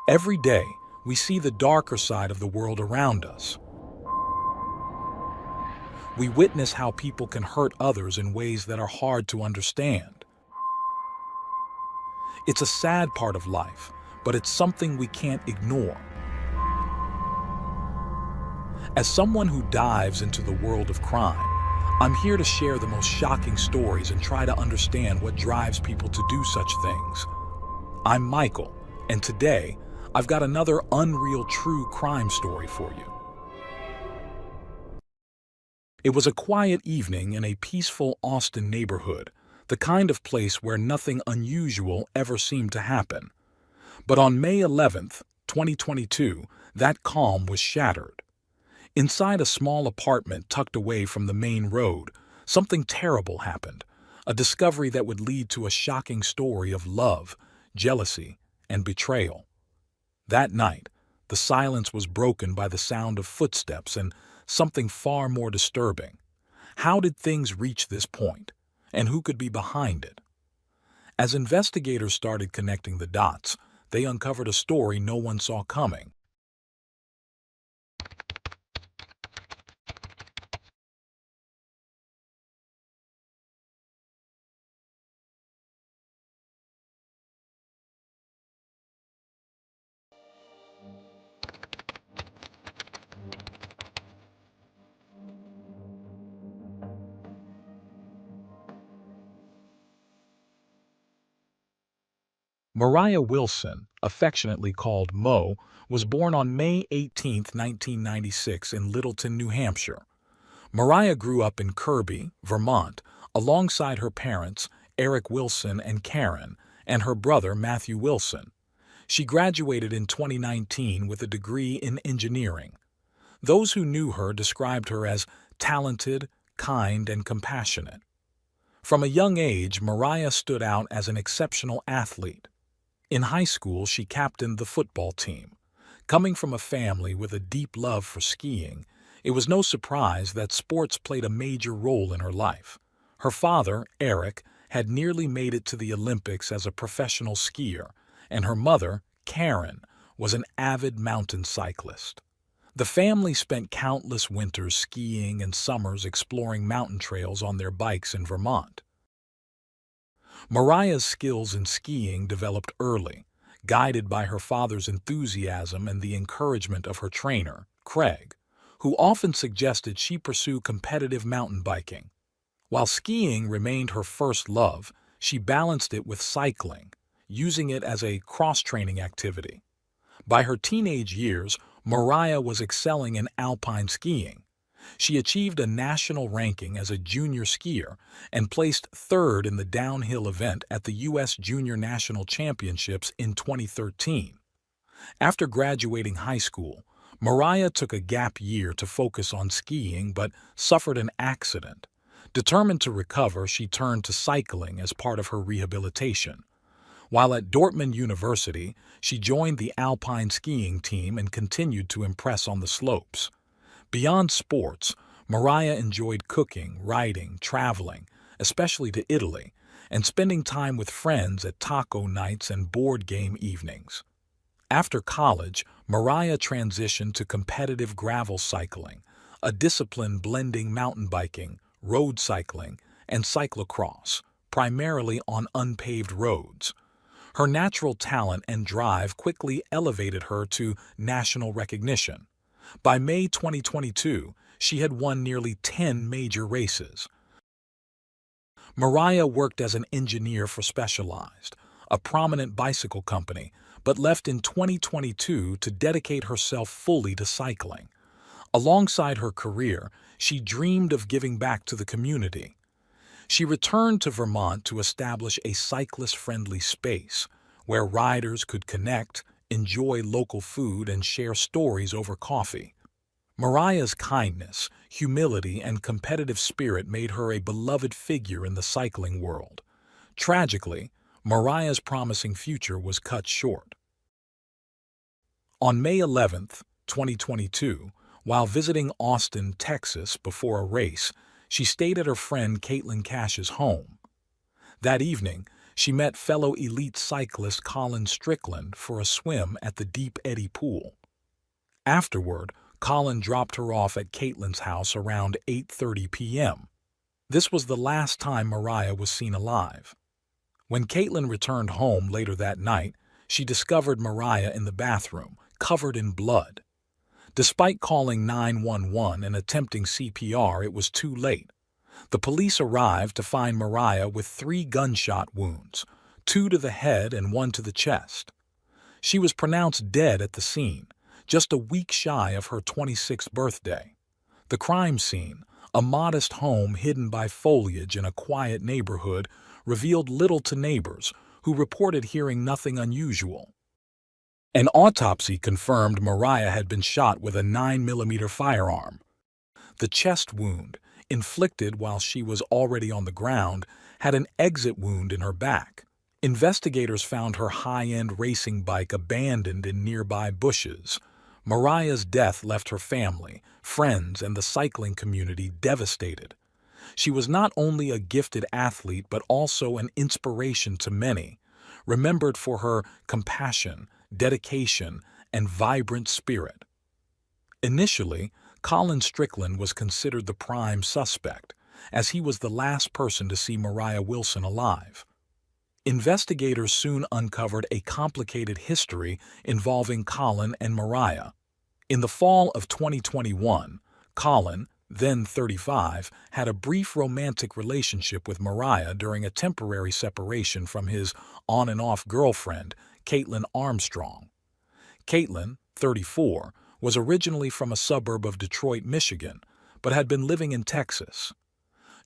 Every day, we see the darker side of the world around us. We witness how people can hurt others in ways that are hard to understand. It's a sad part of life, but it's something we can't ignore. As someone who dives into the world of crime, I'm here to share the most shocking stories and try to understand what drives people to do such things. I'm Michael, and today, I've got another unreal true crime story for you. It was a quiet evening in a peaceful Austin neighborhood, the kind of place where nothing unusual ever seemed to happen. But on May 11th, 2022, that calm was shattered. Inside a small apartment tucked away from the main road, something terrible happened, a discovery that would lead to a shocking story of love, jealousy, and betrayal. That night, the silence was broken by the sound of footsteps and something far more disturbing. How did things reach this point, and who could be behind it? As investigators started connecting the dots, they uncovered a story no one saw coming. Mariah Wilson, affectionately called Mo, was born on May 18, 1996 in Littleton, New Hampshire. Mariah grew up in Kirby, Vermont, alongside her parents, Eric Wilson and Karen, and her brother, Matthew Wilson. She graduated in 2019 with a degree in engineering. Those who knew her described her as talented, kind, and compassionate. From a young age, Mariah stood out as an exceptional athlete. In high school, she captained the football team. Coming from a family with a deep love for skiing, it was no surprise that sports played a major role in her life. Her father, Eric, had nearly made it to the Olympics as a professional skier, and her mother, Karen, was an avid mountain cyclist. The family spent countless winters skiing and summers exploring mountain trails on their bikes in Vermont. Mariah's skills in skiing developed early, guided by her father's enthusiasm and the encouragement of her trainer, Craig, who often suggested she pursue competitive mountain biking. While skiing remained her first love, she balanced it with cycling, using it as a cross-training activity. By her teenage years, Mariah was excelling in alpine skiing. She achieved a national ranking as a junior skier and placed third in the downhill event at the U.S. Junior National Championships in 2013. After graduating high school, Mariah took a gap year to focus on skiing but suffered an accident. Determined to recover, she turned to cycling as part of her rehabilitation. While at Dortmund University, she joined the alpine skiing team and continued to impress on the slopes. Beyond sports, Mariah enjoyed cooking, writing, traveling, especially to Italy, and spending time with friends at taco nights and board game evenings. After college, Mariah transitioned to competitive gravel cycling, a discipline blending mountain biking, road cycling, and cyclocross, primarily on unpaved roads. Her natural talent and drive quickly elevated her to national recognition. By May 2022, she had won nearly 10 major races. Mariah worked as an engineer for Specialized, a prominent bicycle company, but left in 2022 to dedicate herself fully to cycling. Alongside her career, she dreamed of giving back to the community. She returned to Vermont to establish a cyclist-friendly space where riders could connect, enjoy local food, and share stories over coffee. Mariah's kindness, humility, and competitive spirit made her a beloved figure in the cycling world. Tragically, Mariah's promising future was cut short. On May 11th, 2022, while visiting Austin, Texas before a race, she stayed at her friend Caitlin Cash's home. That evening, she met fellow elite cyclist Colin Strickland for a swim at the Deep Eddy Pool. Afterward, Colin dropped her off at Caitlin's house around 8:30 p.m. This was the last time Mariah was seen alive. When Caitlin returned home later that night, she discovered Mariah in the bathroom, covered in blood. Despite calling 911 and attempting CPR, it was too late. The police arrived to find Mariah with 3 gunshot wounds, 2 to the head and 1 to the chest. She was pronounced dead at the scene, just a week shy of her 26th birthday. The crime scene, a modest home hidden by foliage in a quiet neighborhood, revealed little to neighbors, who reported hearing nothing unusual. An autopsy confirmed Mariah had been shot with a 9mm firearm. The chest wound, inflicted while she was already on the ground, had an exit wound in her back. Investigators found her high-end racing bike abandoned in nearby bushes. Mariah's death left her family, friends, and the cycling community devastated. She was not only a gifted athlete but also an inspiration to many, remembered for her compassion, dedication, and vibrant spirit. Initially, Colin Strickland was considered the prime suspect, as he was the last person to see Mariah Wilson alive. Investigators soon uncovered a complicated history involving Colin and Mariah. In the fall of 2021, Colin, then 35, had a brief romantic relationship with Mariah during a temporary separation from his on-and-off girlfriend, Caitlin Armstrong. Caitlin, 34, was originally from a suburb of Detroit, Michigan, but had been living in Texas.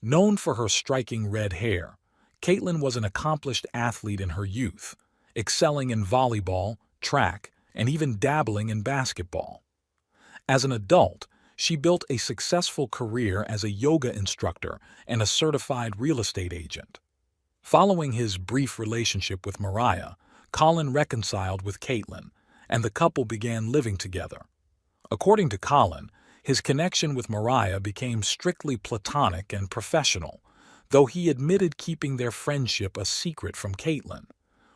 Known for her striking red hair, Caitlin was an accomplished athlete in her youth, excelling in volleyball, track, and even dabbling in basketball. As an adult, she built a successful career as a yoga instructor and a certified real estate agent. Following his brief relationship with Mariah, Colin reconciled with Caitlin, and the couple began living together. According to Colin, his connection with Mariah became strictly platonic and professional, though he admitted keeping their friendship a secret from Caitlin.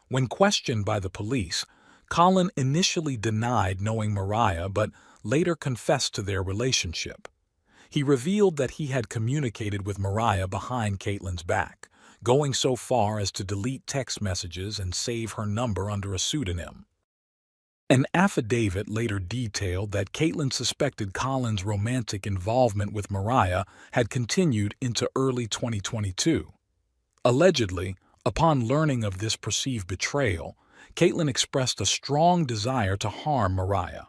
When questioned by the police, Colin initially denied knowing Mariah but later confessed to their relationship. He revealed that he had communicated with Mariah behind Caitlin's back, going so far as to delete text messages and save her number under a pseudonym. An affidavit later detailed that Caitlin suspected Colin's romantic involvement with Mariah had continued into early 2022. Allegedly, upon learning of this perceived betrayal, Caitlin expressed a strong desire to harm Mariah.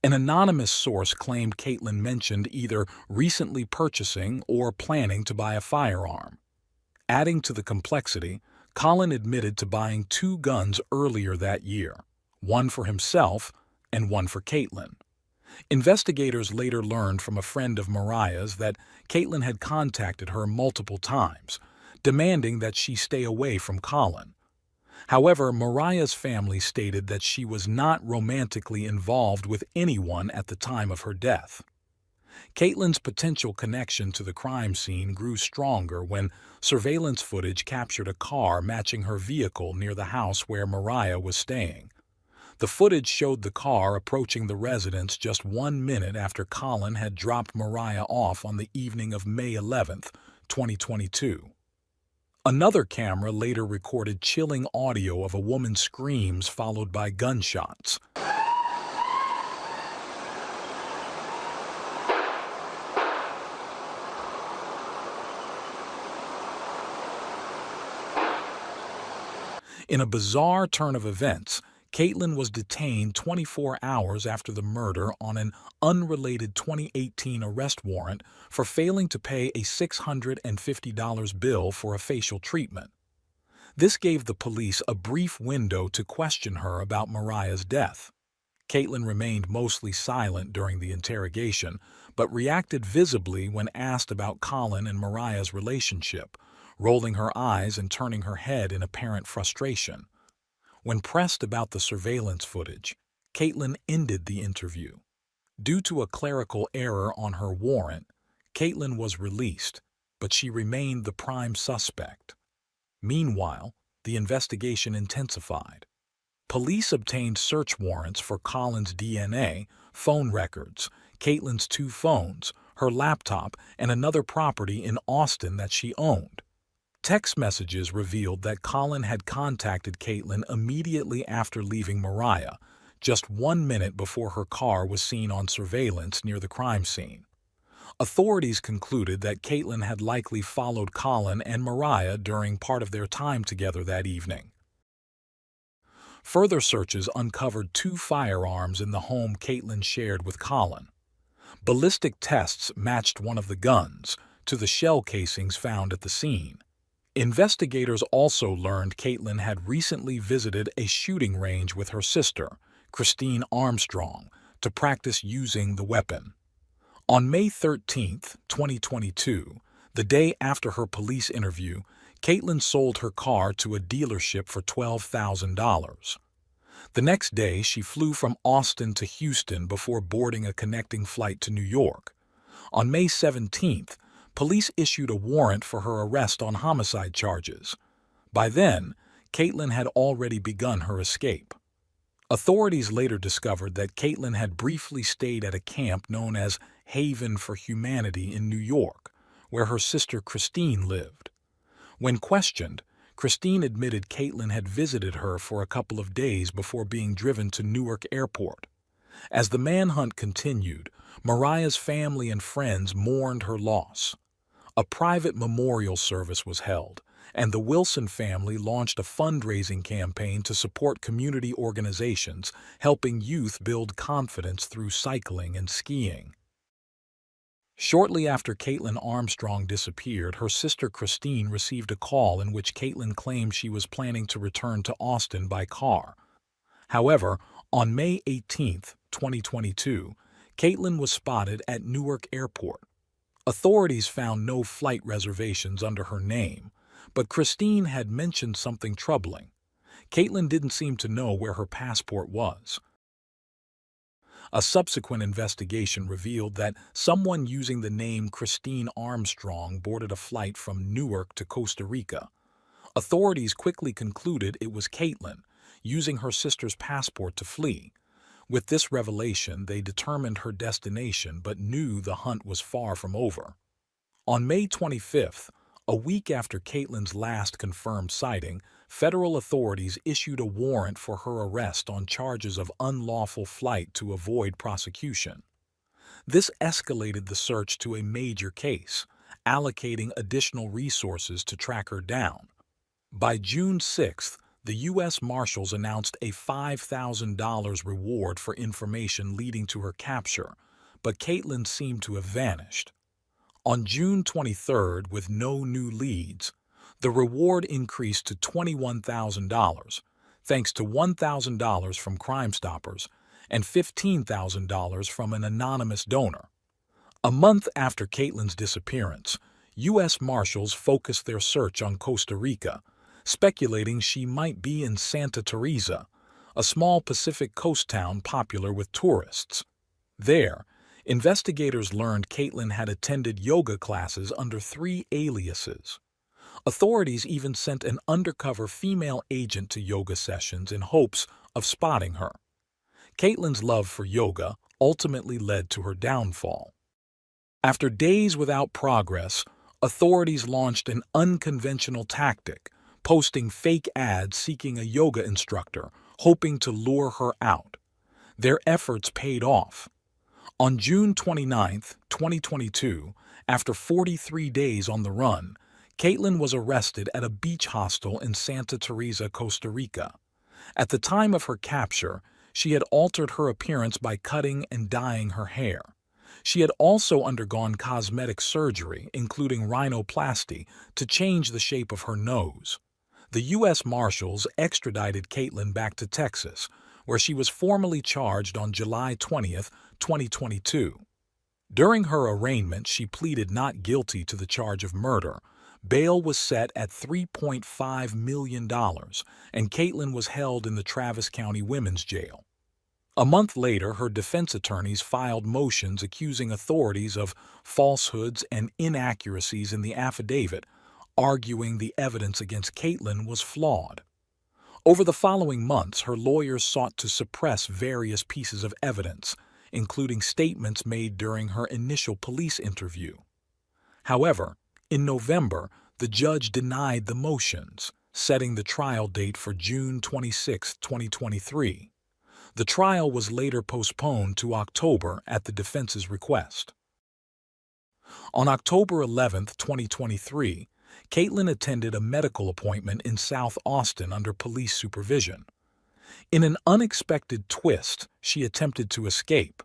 An anonymous source claimed Caitlin mentioned either recently purchasing or planning to buy a firearm. Adding to the complexity, Colin admitted to buying 2 guns earlier that year, one for himself and one for Caitlin. Investigators later learned from a friend of Mariah's that Caitlin had contacted her multiple times, demanding that she stay away from Colin. However, Mariah's family stated that she was not romantically involved with anyone at the time of her death. Caitlin's potential connection to the crime scene grew stronger when surveillance footage captured a car matching her vehicle near the house where Mariah was staying. The footage showed the car approaching the residence just 1 minute after Colin had dropped Mariah off on the evening of May 11, 2022. Another camera later recorded chilling audio of a woman's screams followed by gunshots. In a bizarre turn of events, Caitlin was detained 24 hours after the murder on an unrelated 2018 arrest warrant for failing to pay a $650 bill for a facial treatment. This gave the police a brief window to question her about Mariah's death. Caitlin remained mostly silent during the interrogation, but reacted visibly when asked about Colin and Mariah's relationship, rolling her eyes and turning her head in apparent frustration. When pressed about the surveillance footage, Caitlin ended the interview. Due to a clerical error on her warrant, Caitlin was released, but she remained the prime suspect. Meanwhile, the investigation intensified. Police obtained search warrants for Colin's DNA, phone records, Caitlin's 2 phones, her laptop, and another property in Austin that she owned. Text messages revealed that Colin had contacted Caitlin immediately after leaving Mariah, just 1 minute before her car was seen on surveillance near the crime scene. Authorities concluded that Caitlin had likely followed Colin and Mariah during part of their time together that evening. Further searches uncovered 2 firearms in the home Caitlin shared with Colin. Ballistic tests matched one of the guns to the shell casings found at the scene. Investigators also learned Caitlin had recently visited a shooting range with her sister, Christine Armstrong, to practice using the weapon. On May 13, 2022, the day after her police interview, Caitlin sold her car to a dealership for $12,000. The next day, she flew from Austin to Houston before boarding a connecting flight to New York. On May 17, police issued a warrant for her arrest on homicide charges. By then, Caitlin had already begun her escape. Authorities later discovered that Caitlin had briefly stayed at a camp known as Haven for Humanity in New York, where her sister Christine lived. When questioned, Christine admitted Caitlin had visited her for a couple of days before being driven to Newark Airport. As the manhunt continued, Mariah's family and friends mourned her loss. A private memorial service was held, and the Wilson family launched a fundraising campaign to support community organizations helping youth build confidence through cycling and skiing. Shortly after Caitlin Armstrong disappeared, her sister Christine received a call in which Caitlin claimed she was planning to return to Austin by car. However, on May 18, 2022, Caitlin was spotted at Newark Airport. Authorities found no flight reservations under her name, but Christine had mentioned something troubling. Caitlin didn't seem to know where her passport was. A subsequent investigation revealed that someone using the name Christine Armstrong boarded a flight from Newark to Costa Rica. Authorities quickly concluded it was Caitlin, using her sister's passport to flee. With this revelation, they determined her destination but knew the hunt was far from over. On May 25th, a week after Caitlin's last confirmed sighting, federal authorities issued a warrant for her arrest on charges of unlawful flight to avoid prosecution. This escalated the search to a major case, allocating additional resources to track her down. By June 6th, the U.S. Marshals announced a $5,000 reward for information leading to her capture, but Caitlin seemed to have vanished. On June 23rd, with no new leads, the reward increased to $21,000, thanks to $1,000 from Crime Stoppers and $15,000 from an anonymous donor. A month after Caitlin's disappearance, U.S. Marshals focused their search on Costa Rica, speculating she might be in Santa Teresa, a small Pacific coast town popular with tourists. There, investigators learned Caitlin had attended yoga classes under 3 aliases. Authorities even sent an undercover female agent to yoga sessions in hopes of spotting her. Caitlin's love for yoga ultimately led to her downfall. After days without progress, authorities launched an unconventional tactic, posting fake ads seeking a yoga instructor, hoping to lure her out. Their efforts paid off. On June 29, 2022, after 43 days on the run, Caitlin was arrested at a beach hostel in Santa Teresa, Costa Rica. At the time of her capture, she had altered her appearance by cutting and dyeing her hair. She had also undergone cosmetic surgery, including rhinoplasty, to change the shape of her nose. The U.S. Marshals extradited Caitlin back to Texas, where she was formally charged on July 20, 2022. During her arraignment, she pleaded not guilty to the charge of murder. Bail was set at $3.5 million, and Caitlin was held in the Travis County Women's Jail. A month later, her defense attorneys filed motions accusing authorities of falsehoods and inaccuracies in the affidavit, arguing the evidence against Caitlin was flawed. Over the following months, her lawyers sought to suppress various pieces of evidence, including statements made during her initial police interview. However, in November, the judge denied the motions, setting the trial date for June 26, 2023. The trial was later postponed to October at the defense's request. On October 11, 2023, Caitlin attended a medical appointment in South Austin under police supervision. In an unexpected twist, she attempted to escape.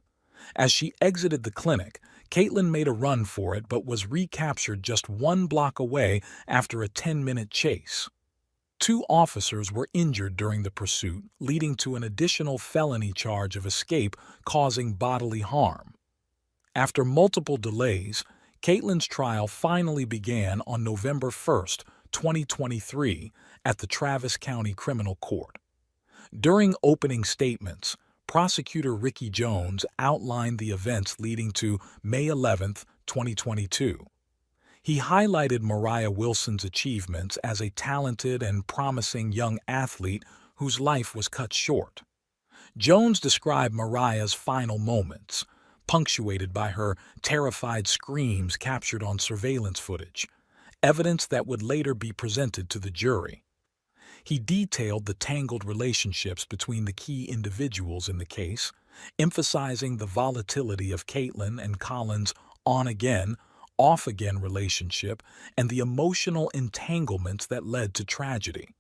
As she exited the clinic, Caitlin made a run for it but was recaptured just 1 block away after a 10-minute chase. 2 officers were injured during the pursuit, leading to an additional felony charge of escape causing bodily harm. After multiple delays, Caitlin's trial finally began on November 1, 2023, at the Travis County Criminal Court. During opening statements, Prosecutor Ricky Jones outlined the events leading to May 11, 2022. He highlighted Moriah Wilson's achievements as a talented and promising young athlete whose life was cut short. Jones described Moriah's final moments, punctuated by her terrified screams captured on surveillance footage, evidence that would later be presented to the jury. He detailed the tangled relationships between the key individuals in the case, emphasizing the volatility of Caitlin and Colin's on-again, off-again relationship and the emotional entanglements that led to tragedy.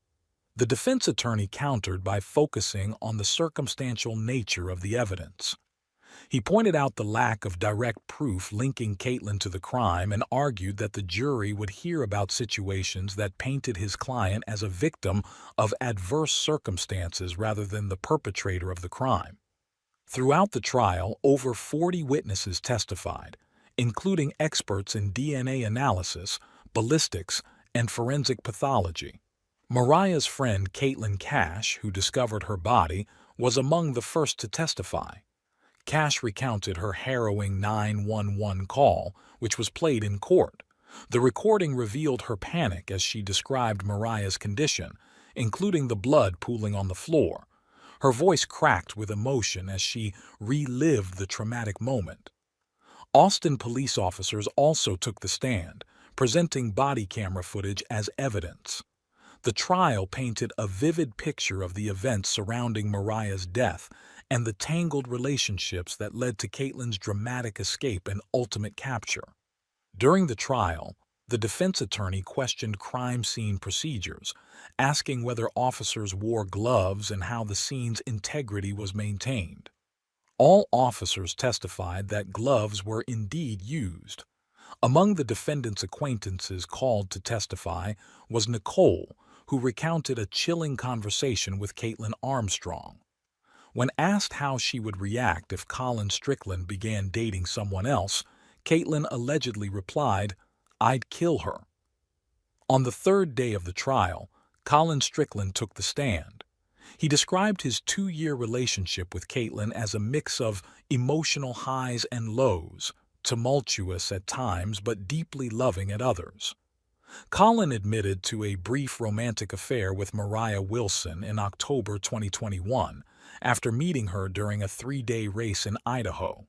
The defense attorney countered by focusing on the circumstantial nature of the evidence. He pointed out the lack of direct proof linking Caitlin to the crime and argued that the jury would hear about situations that painted his client as a victim of adverse circumstances rather than the perpetrator of the crime. Throughout the trial, over 40 witnesses testified, including experts in DNA analysis, ballistics, and forensic pathology. Moriah's friend Caitlin Cash, who discovered her body, was among the first to testify. Cash recounted her harrowing 911 call, which was played in court. The recording revealed her panic as she described Moriah's condition, including the blood pooling on the floor. Her voice cracked with emotion as she relived the traumatic moment. Austin police officers also took the stand, presenting body camera footage as evidence. The trial painted a vivid picture of the events surrounding Moriah's death and the tangled relationships that led to Caitlin's dramatic escape and ultimate capture. During the trial, the defense attorney questioned crime scene procedures, asking whether officers wore gloves and how the scene's integrity was maintained. All officers testified that gloves were indeed used. Among the defendant's acquaintances called to testify was Nicole, who recounted a chilling conversation with Caitlin Armstrong. When asked how she would react if Colin Strickland began dating someone else, Caitlin allegedly replied, "I'd kill her." On the 3rd day of the trial, Colin Strickland took the stand. He described his 2-year relationship with Caitlin as a mix of emotional highs and lows, tumultuous at times but deeply loving at others. Colin admitted to a brief romantic affair with Moriah Wilson in October 2021 after meeting her during a 3-day race in Idaho.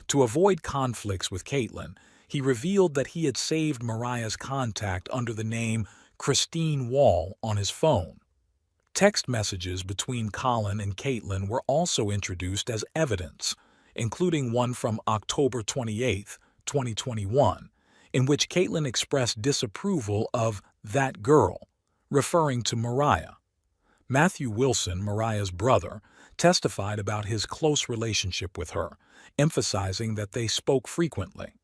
To avoid conflicts with Caitlin, he revealed that he had saved Moriah's contact under the name Christine Wall on his phone. Text messages between Colin and Caitlin were also introduced as evidence, including one from October 28, 2021, in which Caitlin expressed disapproval of "that girl," referring to Moriah. Matthew Wilson, Moriah's brother, testified about his close relationship with her, emphasizing that they spoke frequently.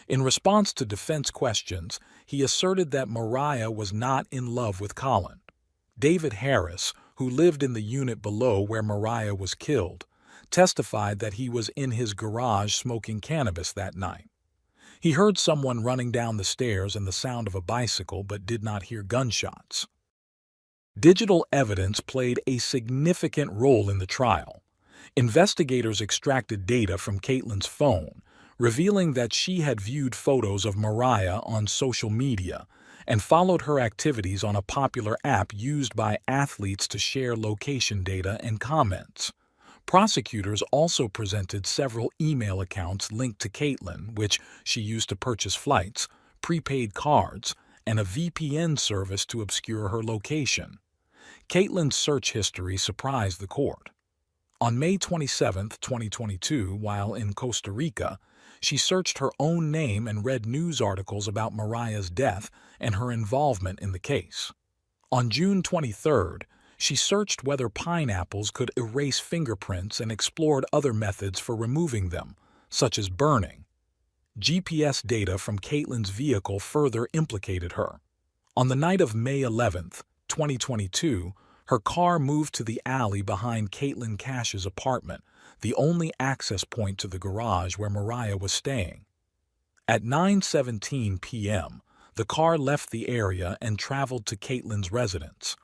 In response to defense questions, he asserted that Moriah was not in love with Colin. David Harris, who lived in the unit below where Moriah was killed, testified that he was in his garage smoking cannabis that night. He heard someone running down the stairs and the sound of a bicycle but did not hear gunshots. Digital evidence played a significant role in the trial. Investigators extracted data from Caitlin's phone, revealing that she had viewed photos of Moriah on social media and followed her activities on a popular app used by athletes to share location data and comments. Prosecutors also presented several email accounts linked to Caitlin, which she used to purchase flights, prepaid cards, and a VPN service to obscure her location. Caitlin's search history surprised the court. On May 27, 2022, while in Costa Rica, she searched her own name and read news articles about Mariah's death and her involvement in the case. On June 23, she searched whether pineapples could erase fingerprints and explored other methods for removing them, such as burning. GPS data from Caitlin's vehicle further implicated her. On the night of May 11, 2022, her car moved to the alley behind Caitlin Cash's apartment, the only access point to the garage where Mariah was staying. At 9:17 p.m., the car left the area and traveled to Caitlin's residence.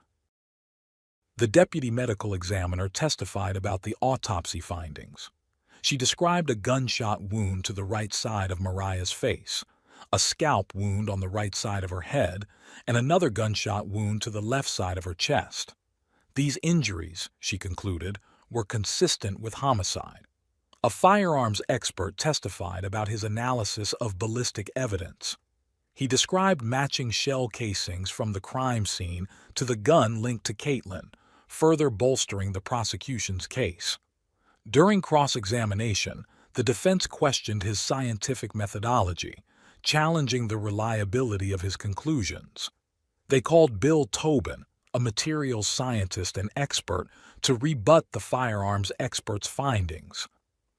The deputy medical examiner testified about the autopsy findings. She described a gunshot wound to the right side of Mariah's face, a scalp wound on the right side of her head, and another gunshot wound to the left side of her chest. These injuries, she concluded, were consistent with homicide. A firearms expert testified about his analysis of ballistic evidence. He described matching shell casings from the crime scene to the gun linked to Caitlin, further bolstering the prosecution's case. During cross-examination, the defense questioned his scientific methodology, challenging the reliability of his conclusions. They called Bill Tobin, a materials scientist and expert, to rebut the firearms expert's findings.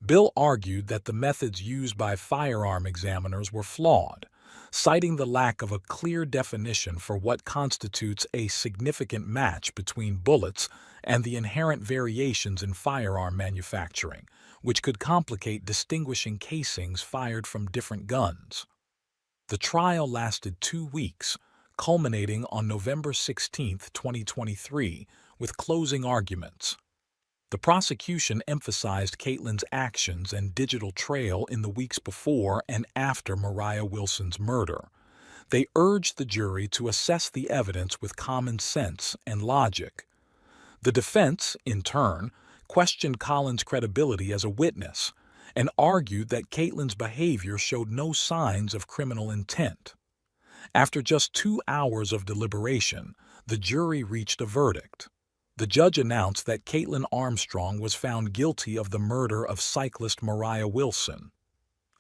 Bill argued that the methods used by firearm examiners were flawed, citing the lack of a clear definition for what constitutes a significant match between bullets and the inherent variations in firearm manufacturing, which could complicate distinguishing casings fired from different guns. The trial lasted 2 weeks, culminating on November 16, 2023, with closing arguments. The prosecution emphasized Caitlin's actions and digital trail in the weeks before and after Mariah Wilson's murder. They urged the jury to assess the evidence with common sense and logic. The defense, in turn, questioned Collins' credibility as a witness and argued that Caitlin's behavior showed no signs of criminal intent. After just 2 hours of deliberation, the jury reached a verdict. The judge announced that Caitlin Armstrong was found guilty of the murder of cyclist Mariah Wilson.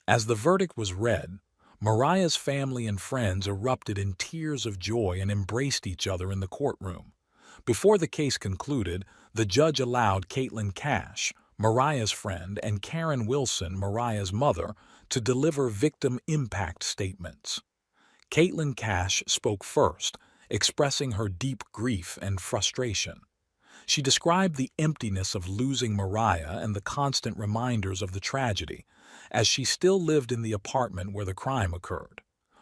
As the verdict was read, Mariah's family and friends erupted in tears of joy and embraced each other in the courtroom. Before the case concluded, the judge allowed Caitlin Cash, Mariah's friend, and Karen Wilson, Mariah's mother, to deliver victim impact statements. Caitlin Cash spoke first, expressing her deep grief and frustration. She described the emptiness of losing Mariah and the constant reminders of the tragedy, as she still lived in the apartment where the crime occurred.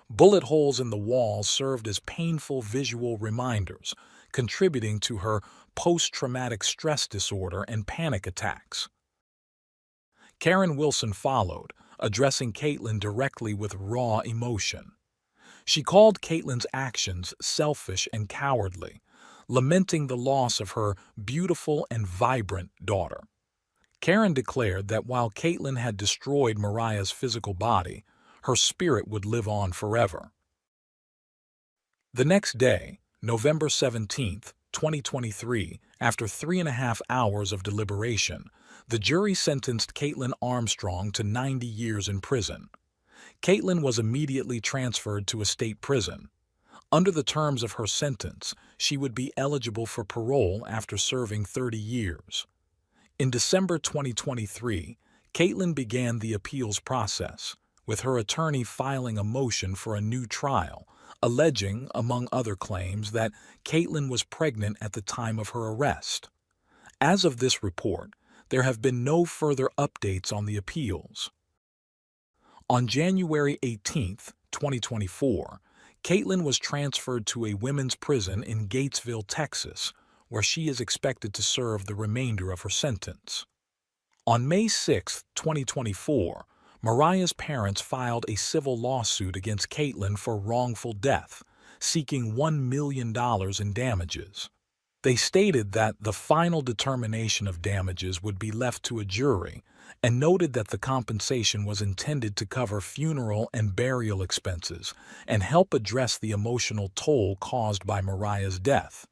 Bullet holes in the walls served as painful visual reminders, contributing to her post-traumatic stress disorder and panic attacks. Karen Wilson followed, addressing Caitlin directly with raw emotion. She called Caitlin's actions selfish and cowardly, lamenting the loss of her beautiful and vibrant daughter. Karen declared that while Caitlin had destroyed Mariah's physical body, her spirit would live on forever. The next day, November 17, 2023, after 3.5 hours of deliberation, the jury sentenced Caitlin Armstrong to 90 years in prison. Caitlin was immediately transferred to a state prison. Under the terms of her sentence, she would be eligible for parole after serving 30 years. In December 2023, Caitlin began the appeals process, with her attorney filing a motion for a new trial, alleging, among other claims, that Caitlin was pregnant at the time of her arrest. As of this report, there have been no further updates on the appeals. On January 18, 2024, Caitlin was transferred to a women's prison in Gatesville, Texas, where she is expected to serve the remainder of her sentence. On May 6, 2024, Mariah's parents filed a civil lawsuit against Caitlin for wrongful death, seeking $1 million in damages. They stated that the final determination of damages would be left to a jury and noted that the compensation was intended to cover funeral and burial expenses and help address the emotional toll caused by Mariah's death.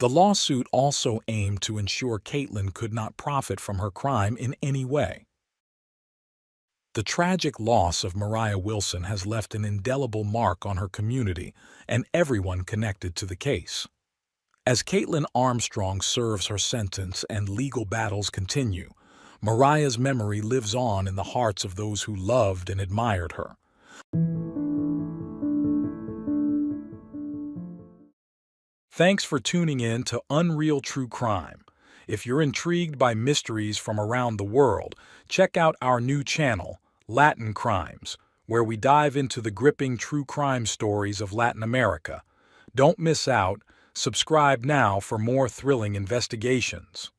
The lawsuit also aimed to ensure Caitlyn could not profit from her crime in any way. The tragic loss of Mariah Wilson has left an indelible mark on her community and everyone connected to the case. As Caitlyn Armstrong serves her sentence and legal battles continue, Mariah's memory lives on in the hearts of those who loved and admired her. Thanks for tuning in to Unreal True Crime. If you're intrigued by mysteries from around the world, check out our new channel, Latin Crimes, where we dive into the gripping true crime stories of Latin America. Don't miss out. Subscribe now for more thrilling investigations.